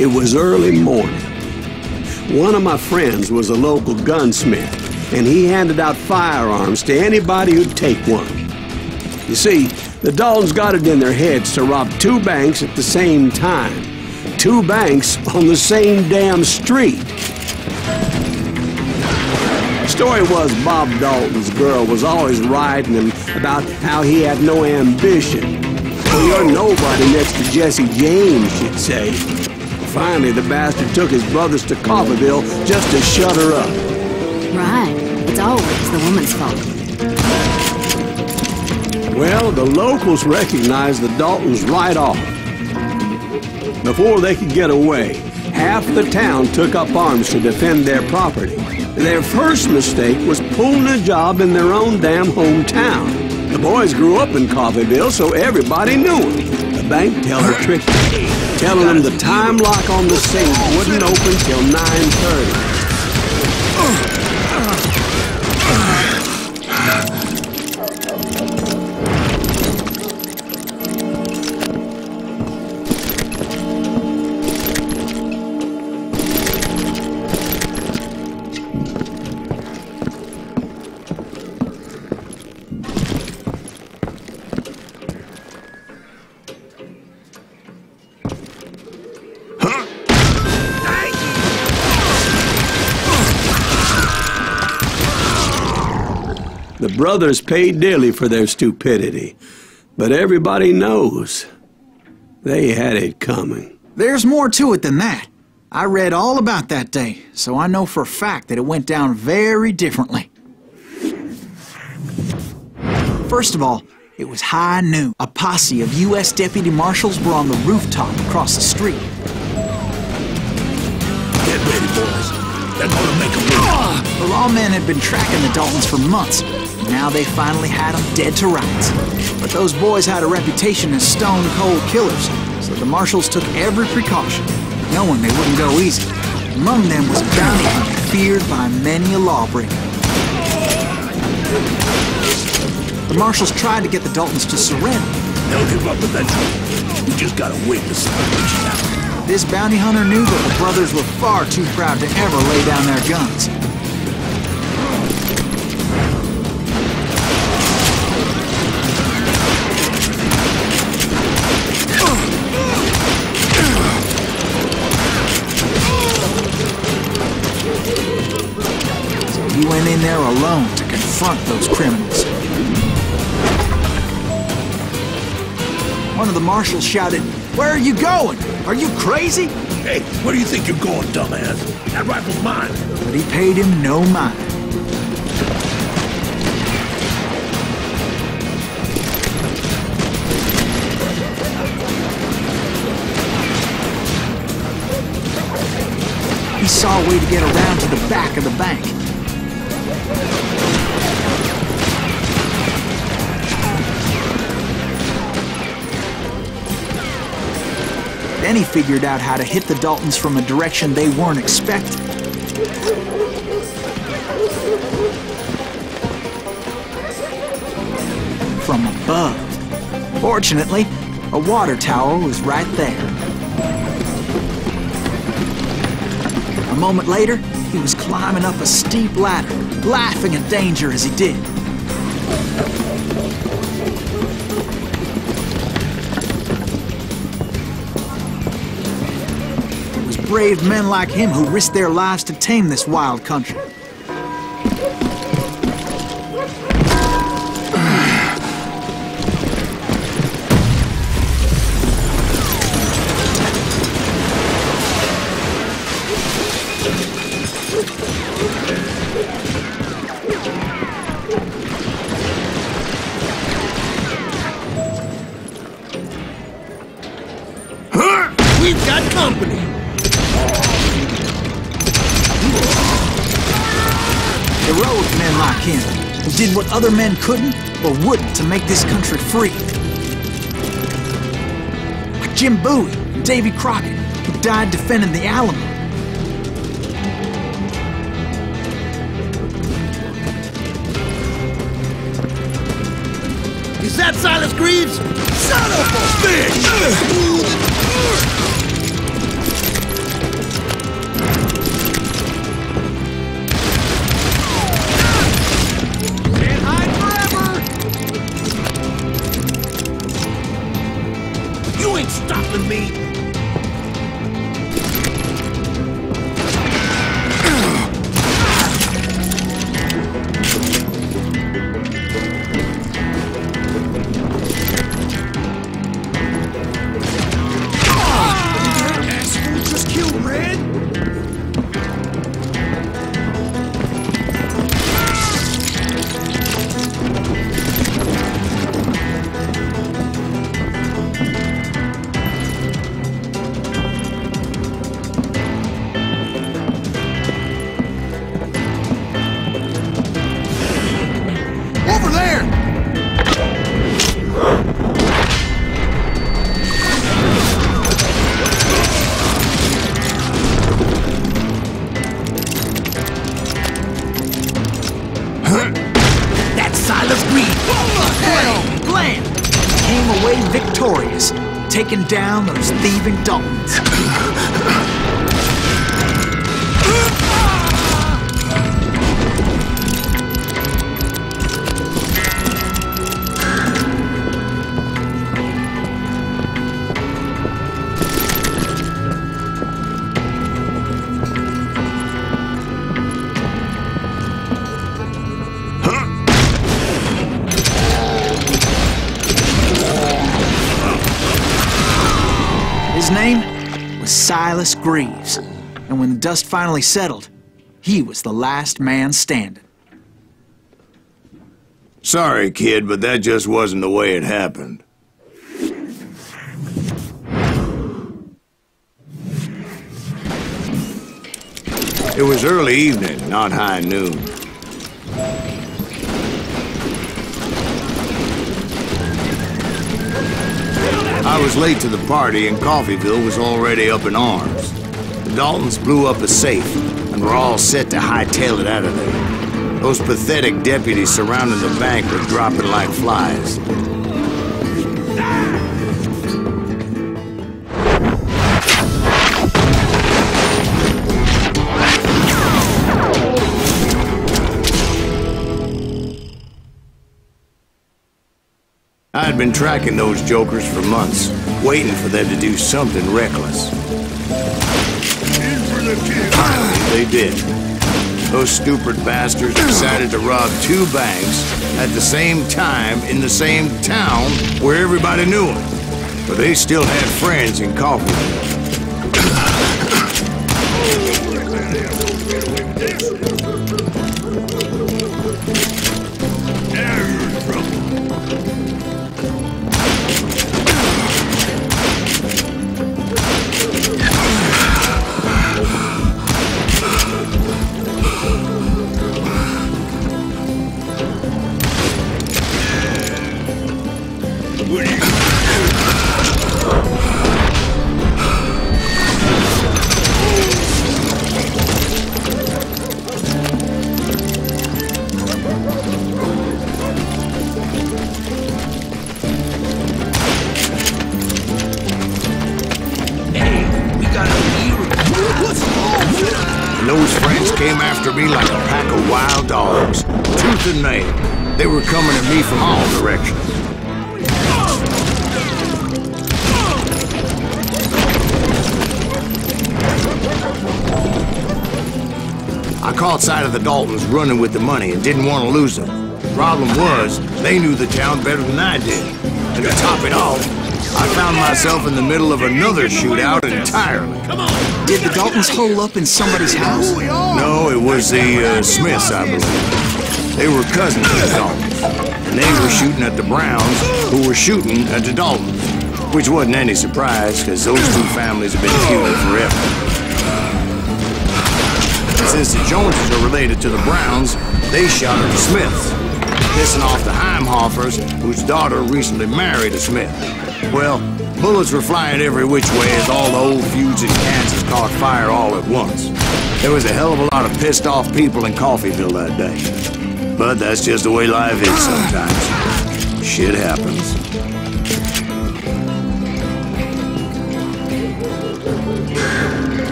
It was early morning. One of my friends was a local gunsmith, and he handed out firearms to anybody who'd take one. You see, the Daltons got it in their heads to rob 2 banks at the same time. 2 banks on the same damn street. The story was Bob Dalton's girl was always writing him about how he had no ambition. Well, you're nobody next to Jesse James, she'd say. Finally, the bastard took his brothers to Coffeyville just to shut her up. Right. It's always the woman's fault. Well, the locals recognized the Daltons right off. Before they could get away, half the town took up arms to defend their property. Their first mistake was pulling a job in their own damn hometown. The boys grew up in Coffeyville, so everybody knew them. The bank teller tricked them, telling them the time lock on the safe wouldn't open till 9:30. The brothers paid dearly for their stupidity, but everybody knows they had it coming. There's more to it than that. I read all about that day, so I know for a fact that it went down very differently. First of all, it was high noon. A posse of U.S. deputy marshals were on the rooftop across the street. Get ready, boys. They're gonna make a move. The lawmen had been tracking the Daltons for months. Now they finally had them dead to rights. But those boys had a reputation as stone-cold killers, so the marshals took every precaution, knowing they wouldn't go easy. Among them was a bounty hunter feared by many a lawbreaker. The marshals tried to get the Daltons to surrender. They'll give up eventually. We just gotta wait to see what reaches out. This bounty hunter knew that the brothers were far too proud to ever lay down their guns. So he went in there alone to confront those criminals. One of the marshals shouted, "Where are you going? Are you crazy?" Hey, where do you think you're going, dumbass? That rifle's mine. But he paid him no mind. He saw a way to get around to the back of the bank. Then he figured out how to hit the Daltons from a direction they weren't expecting. From above. Fortunately, a water tower was right there. A moment later, he was climbing up a steep ladder, laughing at danger as he did. Brave men like him who risked their lives to tame this wild country. We've got company. Heroic men like him, who did what other men couldn't or wouldn't to make this country free. Like Jim Bowie and Davy Crockett, who died defending the Alamo. Is that Silas Greaves? Son of a bitch! killing me? Victorious, taking down those thieving Daltons. His name was Silas Greaves, and when the dust finally settled, he was the last man standing. Sorry, kid, but that just wasn't the way it happened. It was early evening, not high noon. I was late to the party, and Coffeyville was already up in arms. The Daltons blew up a safe, and were all set to hightail it out of there. Those pathetic deputies surrounding the bank were dropping like flies. I had been tracking those jokers for months, waiting for them to do something reckless. Finally, they did. Those stupid bastards decided to rob 2 banks at the same time in the same town where everybody knew them. But they still had friends in Coffeyville. Those friends came after me like a pack of wild dogs, tooth and nail. They were coming at me from all directions. I caught sight of the Daltons running with the money and didn't want to lose them. The problem was, they knew the town better than I did. And to top it off, I found myself in the middle of another shootout entirely. Did the Daltons hole up in somebody's house? No, it was the Smiths, I believe. They were cousins of the Daltons, and they were shooting at the Browns, who were shooting at the Daltons, which wasn't any surprise, because those 2 families have been feuding forever. Since the Joneses are related to the Browns, they shot at the Smiths, pissing off the Heimhoffers, whose daughter recently married a Smith. Well, bullets were flying every which way as all the old feuds in Kansas caught fire all at once. There was a hell of a lot of pissed off people in Coffeyville that day. But that's just the way life is sometimes. Shit happens.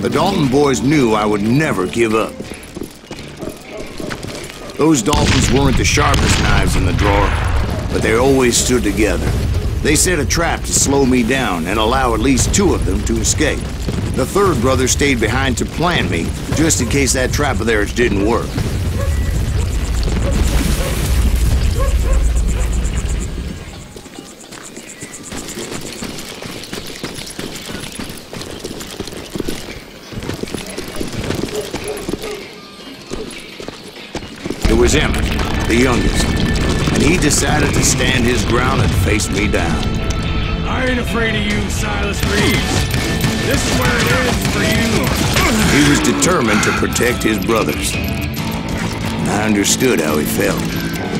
The Dalton boys knew I would never give up. Those Daltons weren't the sharpest knives in the drawer, but they always stood together. They set a trap to slow me down and allow at least 2 of them to escape. The third brother stayed behind to plan me, just in case that trap of theirs didn't work. It was Emmett, the youngest, and he decided to stand his ground and face me down. I ain't afraid of you, Silas Reeves. This is where it ends for you. He was determined to protect his brothers. And I understood how he felt.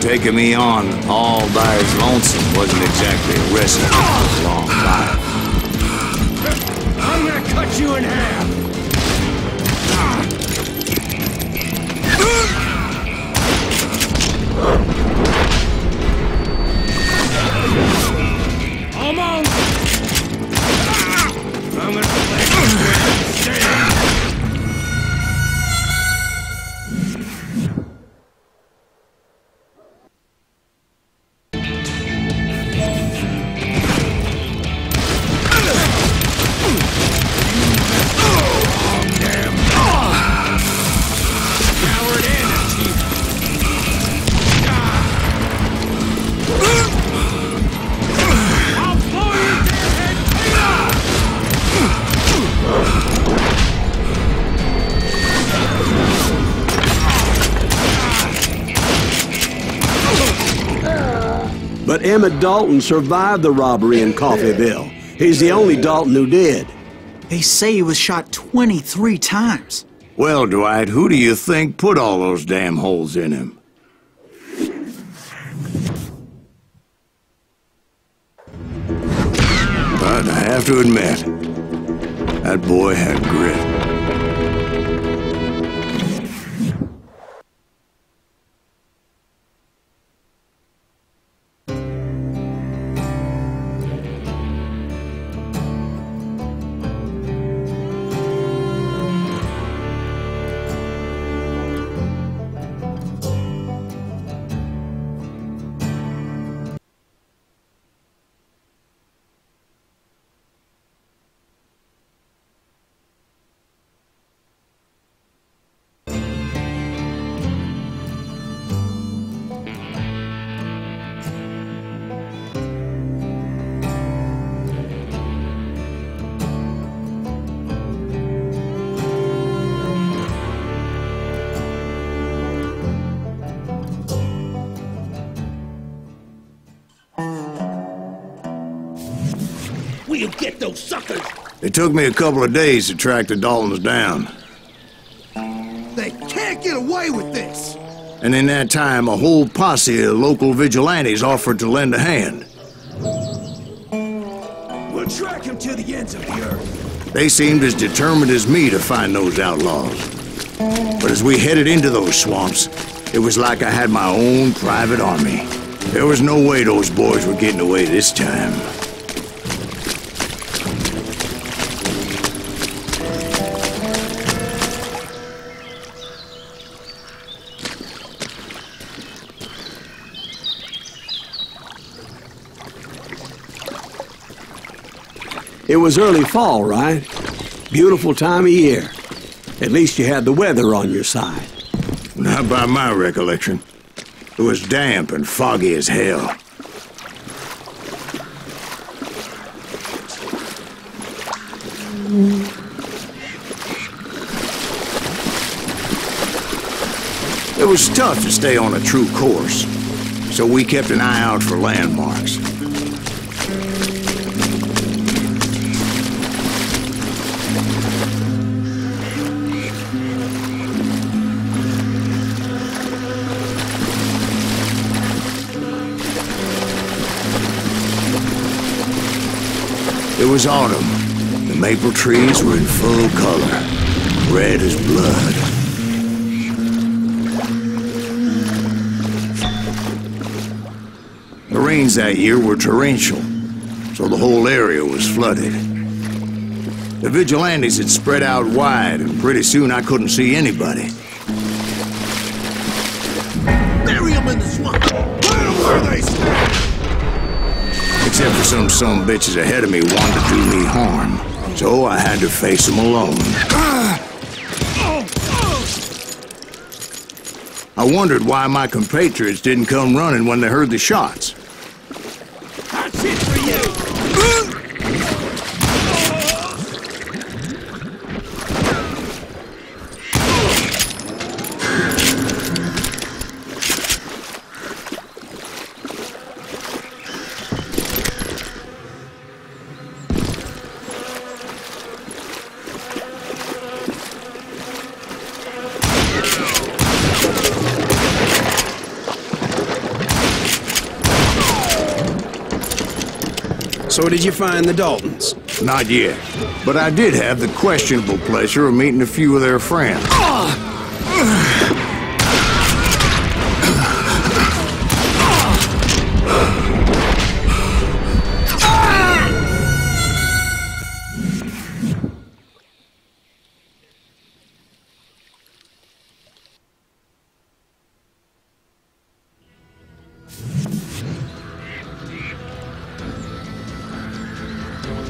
Taking me on all by his lonesome wasn't exactly a recipe for a long life. I'm gonna cut you in half. Almost! I'm gonna play this way instead. But Emmett Dalton survived the robbery in Coffeyville. He's the only Dalton who did. They say he was shot 23 times. Well, Dwight, who do you think put all those damn holes in him? But I have to admit, that boy had grit. We'll get those suckers! It took me a couple of days to track the Daltons down. They can't get away with this! And in that time, a whole posse of local vigilantes offered to lend a hand. We'll track him to the ends of the earth. They seemed as determined as me to find those outlaws. But as we headed into those swamps, it was like I had my own private army. There was no way those boys were getting away this time. It was early fall, right? Beautiful time of year. At least you had the weather on your side. Not by my recollection. It was damp and foggy as hell. It was tough to stay on a true course, so we kept an eye out for landmarks. It was autumn. The maple trees were in full color, red as blood. The rains that year were torrential, so the whole area was flooded. The vigilantes had spread out wide, and pretty soon I couldn't see anybody. Bury them in the swamp! Put them where they stand! Except for some bitches ahead of me wanted to do me harm. So I had to face them alone. I wondered why my compatriots didn't come running when they heard the shots. That's it for you! So did you find the Daltons? Not yet, but I did have the questionable pleasure of meeting a few of their friends.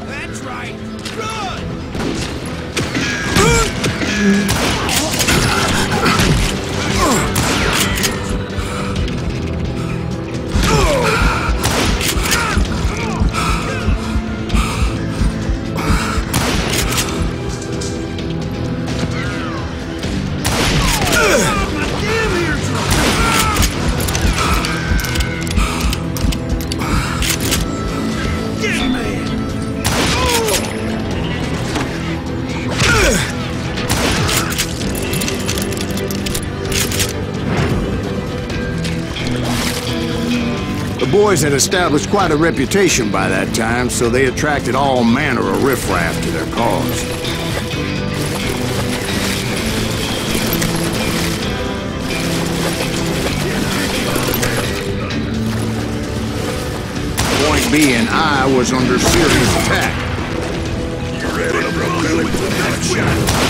That's right! Run! The boys had established quite a reputation by that time, so they attracted all manner of riffraff to their cause. Point being, I was under serious attack. You ready to really put that shot?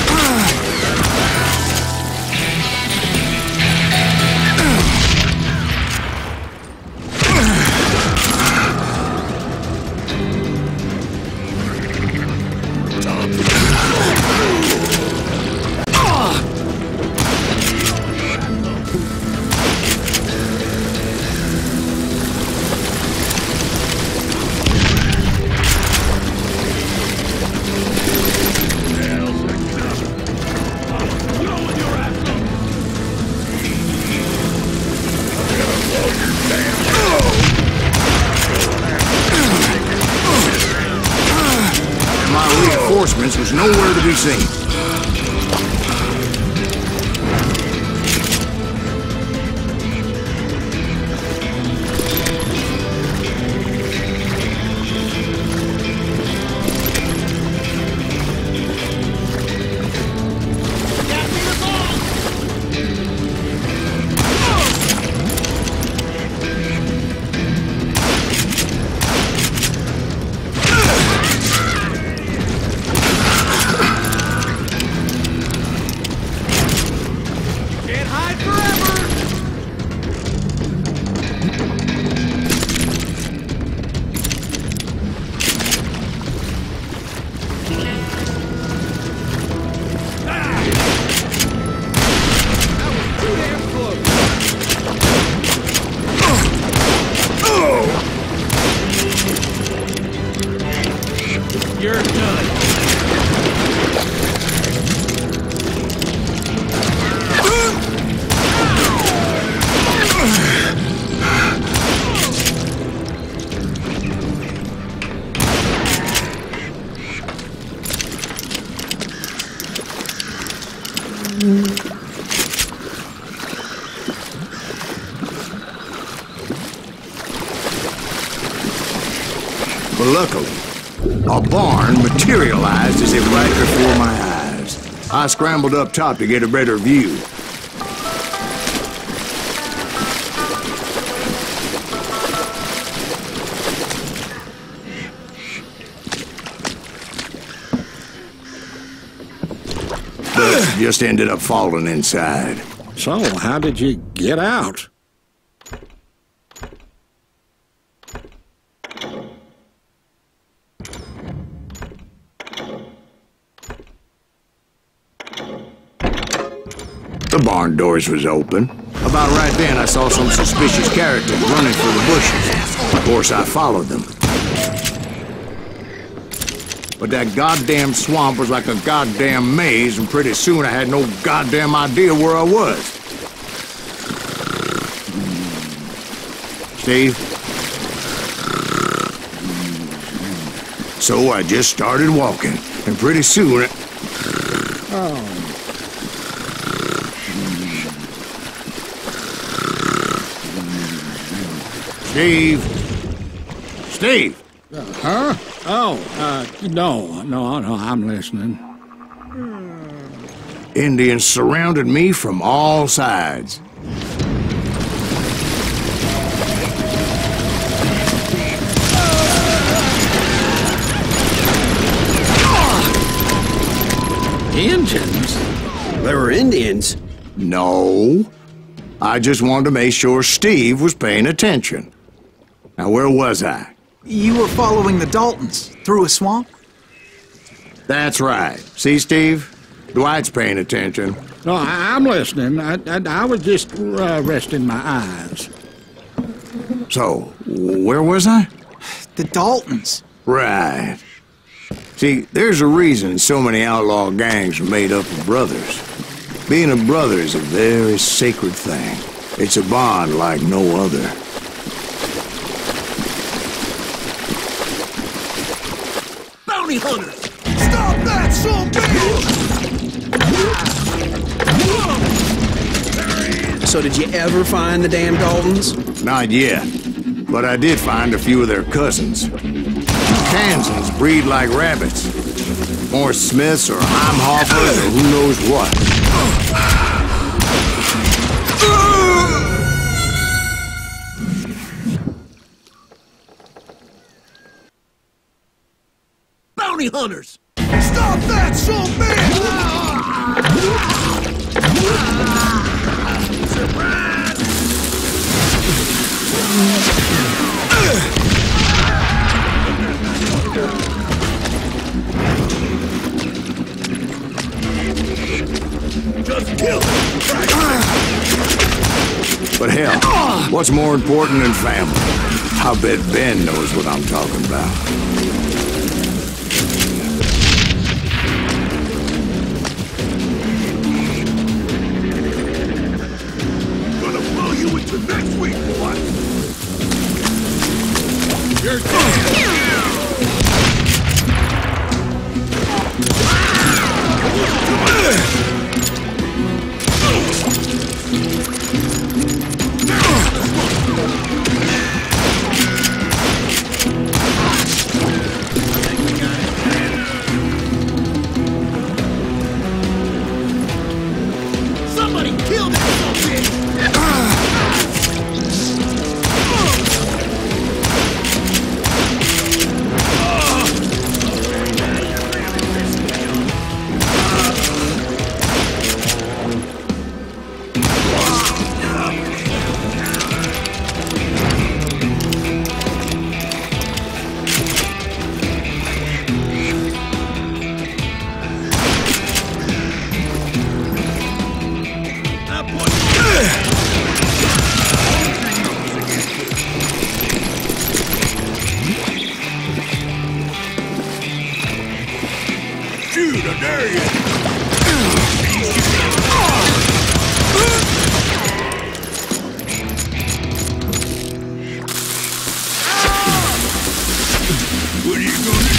Reinforcements was nowhere to be seen. You're done. But luckily, a barn materialized as if right before my eyes. I scrambled up top to get a better view. just ended up falling inside. So, how did you get out? The barn doors was open. About right then, I saw some suspicious characters running through the bushes. Of course, I followed them. But that goddamn swamp was like a goddamn maze, and pretty soon I had no goddamn idea where I was. Steve? So I just started walking, and pretty soon Steve? Steve! Huh? No, I'm listening. Indians surrounded me from all sides. Indians? There were Indians. No. I just wanted to make sure Steve was paying attention. Now, where was I? You were following the Daltons through a swamp? That's right. See, Steve? Dwight's paying attention. No, I'm listening. I was just resting my eyes. So, where was I? The Daltons. Right. See, there's a reason so many outlaw gangs are made up of brothers. Being a brother is a very sacred thing. It's a bond like no other. Bounty hunters! Stop that, son! So did you ever find the damn Daltons? Not yet, but I did find a few of their cousins. Kansans breed like rabbits. More Smiths or Heimhoffers or who knows what. Bounty hunters! Stop that, son, Just kill him! But hell, what's more important than family? I bet Ben knows what I'm talking about. Into next week, boy! You're somebody kill that bitch! Shoot, I dare you! What are you gonna do?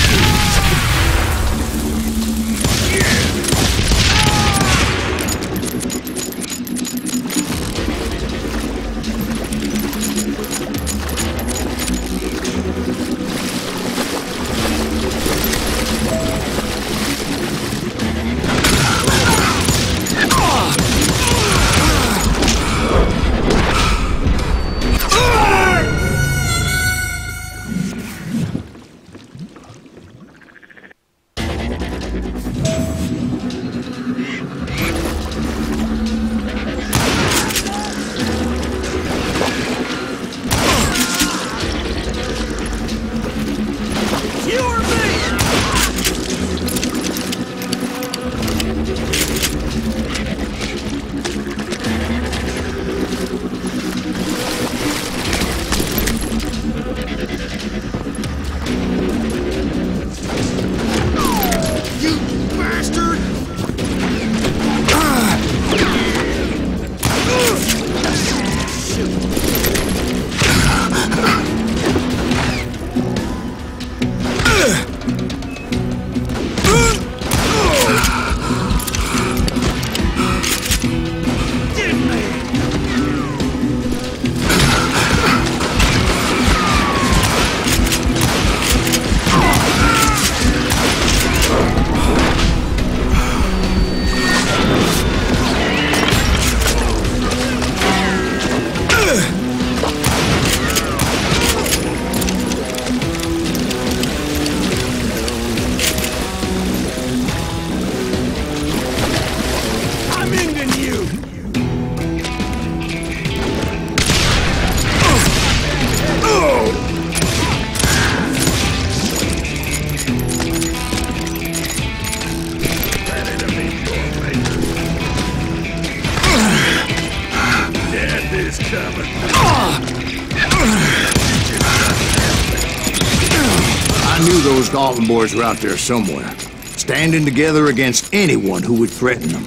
I knew those Dalton boys were out there somewhere, standing together against anyone who would threaten them.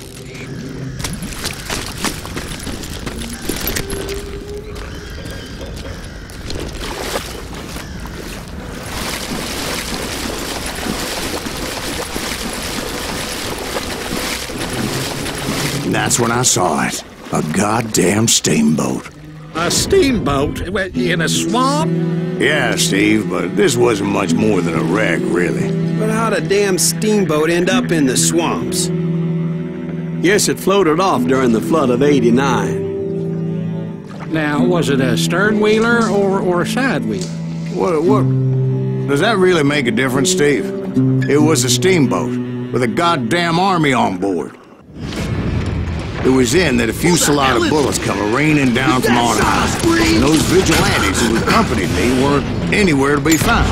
And that's when I saw it. A goddamn steamboat. A steamboat? In a swamp? Yeah, Steve, but this wasn't much more than a wreck, really. But how'd a damn steamboat end up in the swamps? Yes, it floated off during the flood of '89. Now, was it a stern wheeler or a side wheeler? What? Does that really make a difference, Steve? It was a steamboat with a goddamn army on board. It was then that a fusillade of bullets come raining down from on high, and those vigilantes who accompanied me weren't anywhere to be found.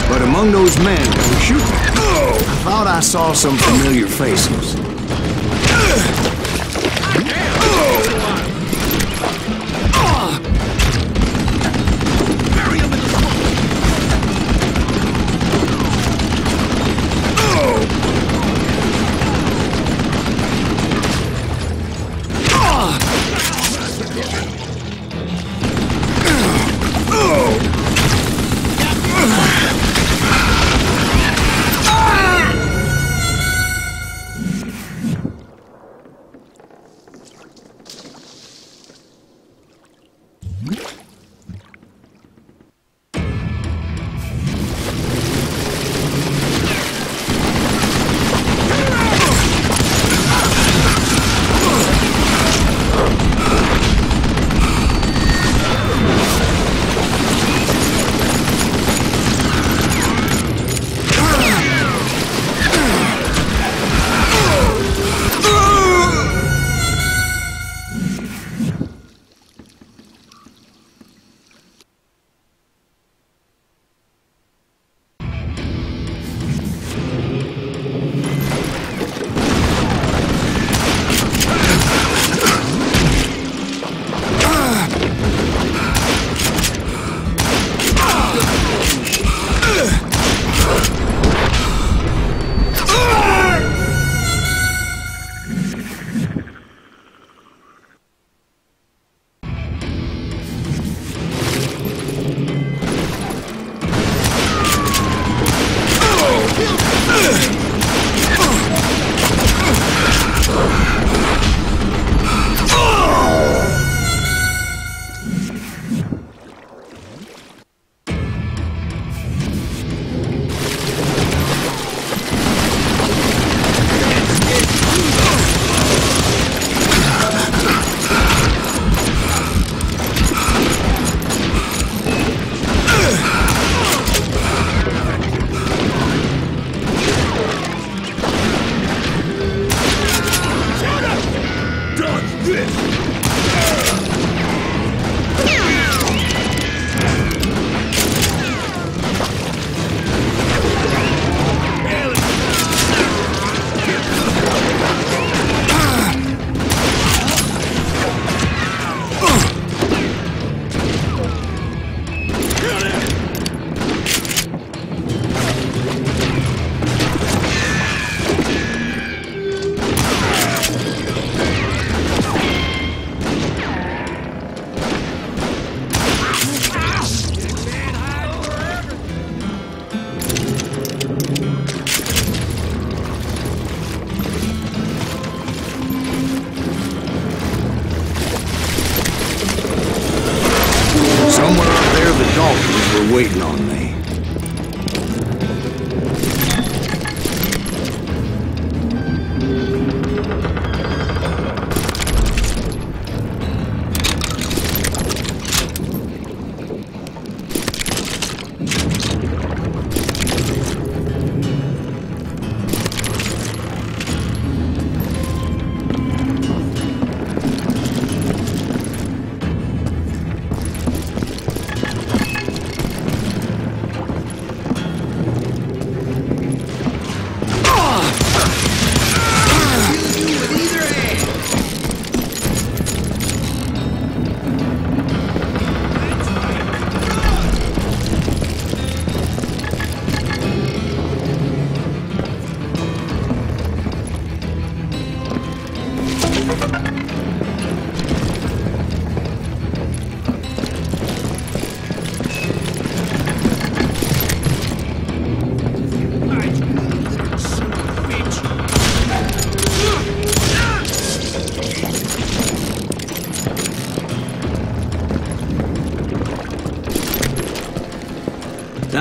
But among those men that were shooting, I thought I saw some familiar faces.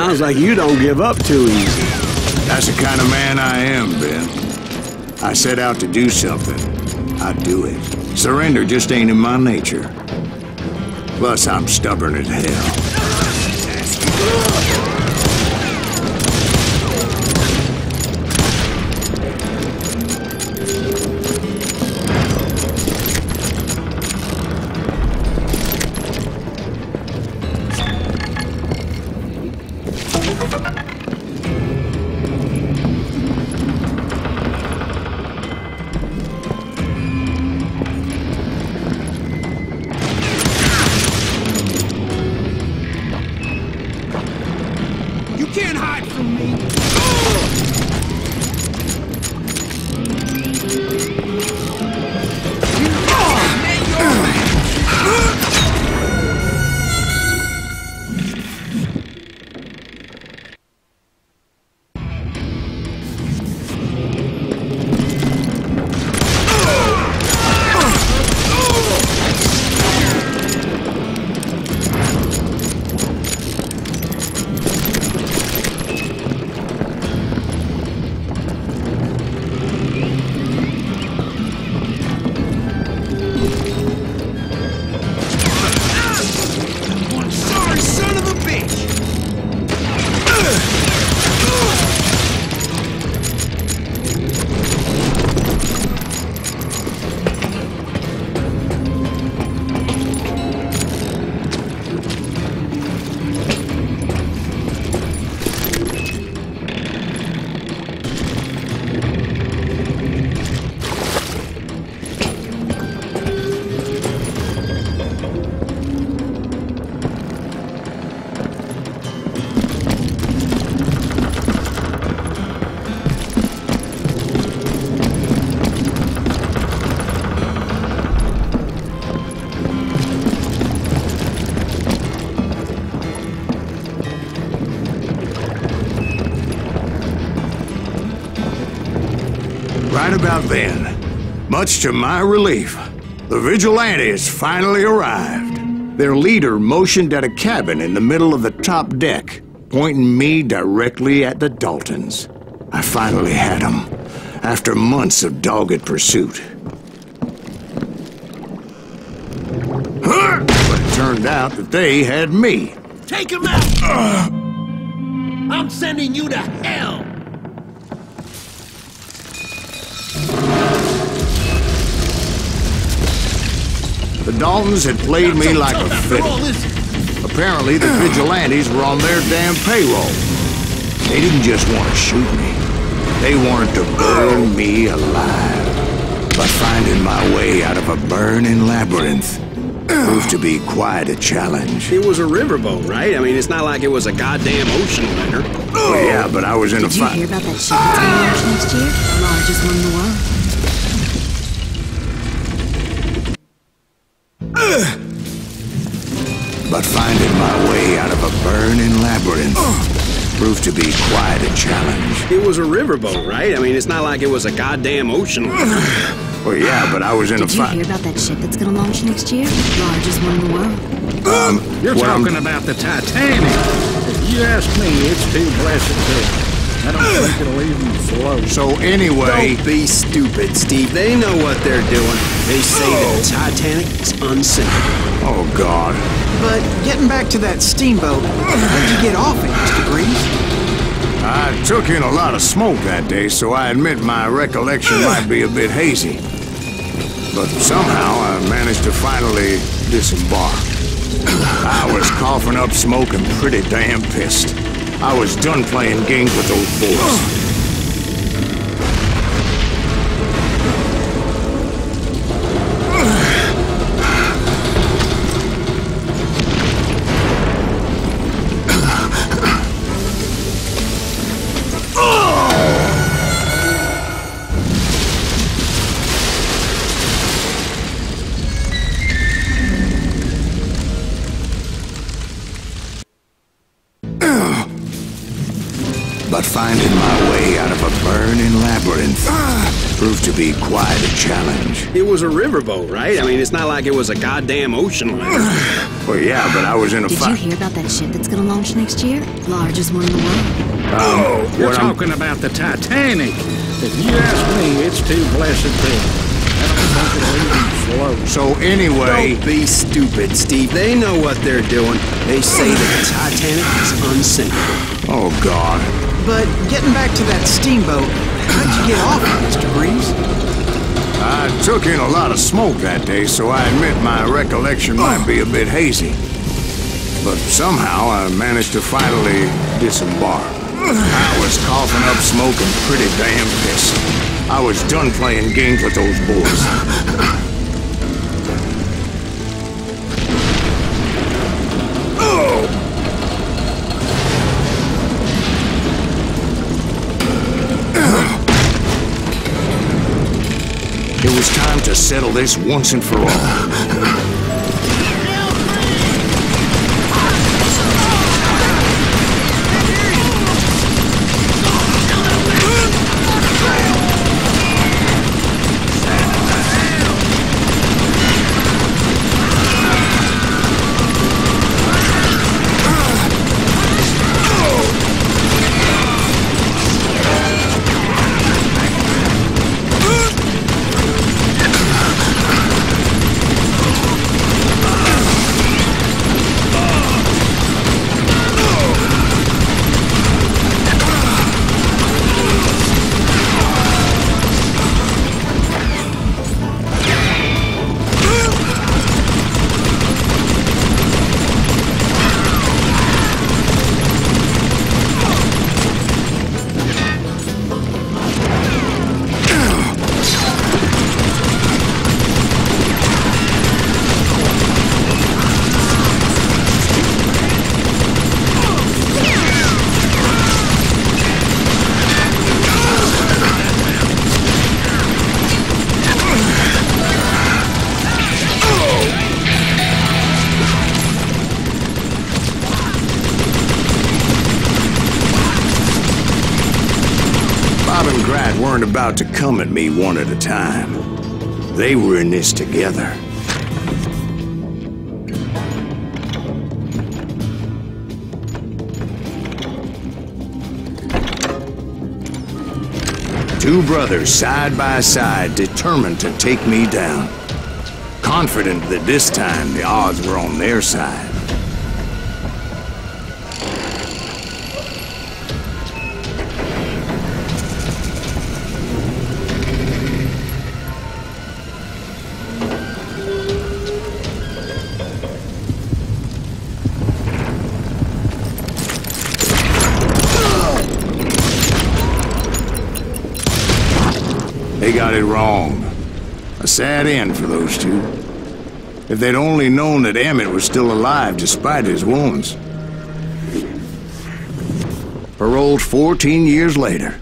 Sounds like you don't give up too easy. That's the kind of man I am, Ben. I set out to do something. I do it. Surrender just ain't in my nature. Plus, I'm stubborn as hell. Right about then, much to my relief, the vigilantes finally arrived. Their leader motioned at a cabin in the middle of the top deck, pointing me directly at the Daltons. I finally had them, after months of dogged pursuit. But it turned out that they had me. Take him out! I'm sending you to hell! The Daltons had played me like a fiddle. Apparently, the vigilantes were on their damn payroll. They didn't just want to shoot me. They wanted to burn me alive. But finding my way out of a burning labyrinth proved to be quite a challenge. It was a riverboat, right? I mean, it's not like it was a goddamn ocean liner. Well, yeah, but I was in a fight. Did you hear about that ship that's going to launch next year? The largest one in the world. But finding my way out of a burning labyrinth proved to be quite a challenge. It was a riverboat, right? I mean, it's not like it was a goddamn ocean liner. Well, yeah, but I was in a fight. Did you hear about that ship that's going to launch next year? The largest one in the world. You're talking about the Titanic. If you ask me, it's too blessed to... I don't think it'll even float. So anyway... Don't be stupid, Steve. They know what they're doing. They say that the Titanic is unsinkable. Oh, God. But getting back to that steamboat, how'd you get off it, Mr. Greaves? I took in a lot of smoke that day, so I admit my recollection might be a bit hazy. But somehow I managed to finally disembark. I was coughing up smoke and pretty damn pissed. I was done playing games with those boys. But finding making my way out of a burning labyrinth proved to be quite a challenge. It was a riverboat, right? I mean, it's not like it was a goddamn ocean liner. Well, yeah, but I was in a Did you hear about that ship that's gonna launch next year? Largest one in the world. You're talking about the Titanic. If you ask me, it's too blessed big. I don't think it'll even float. So anyway... Don't be stupid, Steve. They know what they're doing. They say that the Titanic is unsinkable. Oh, God. But getting back to that steamboat, how'd you get off it, Mr. Breeze? I took in a lot of smoke that day, so I admit my recollection might be a bit hazy. But somehow I managed to finally disembark. I was coughing up smoke and pretty damn pissed. I was done playing games with those boys. It was time to settle this once and for all. Weren't about to come at me one at a time. They were in this together. Two brothers side by side, determined to take me down. Confident that this time the odds were on their side. They got it wrong. A sad end for those two. If they'd only known that Emmett was still alive despite his wounds. Paroled 14 years later,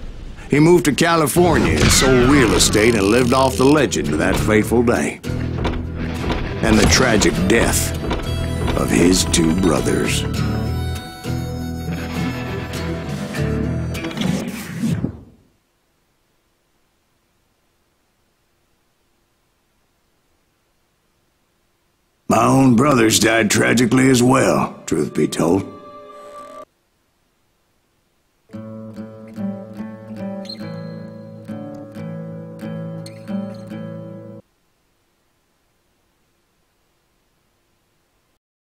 he moved to California and sold real estate and lived off the legend of that fateful day. And the tragic death of his two brothers. My own brothers died tragically as well, truth be told.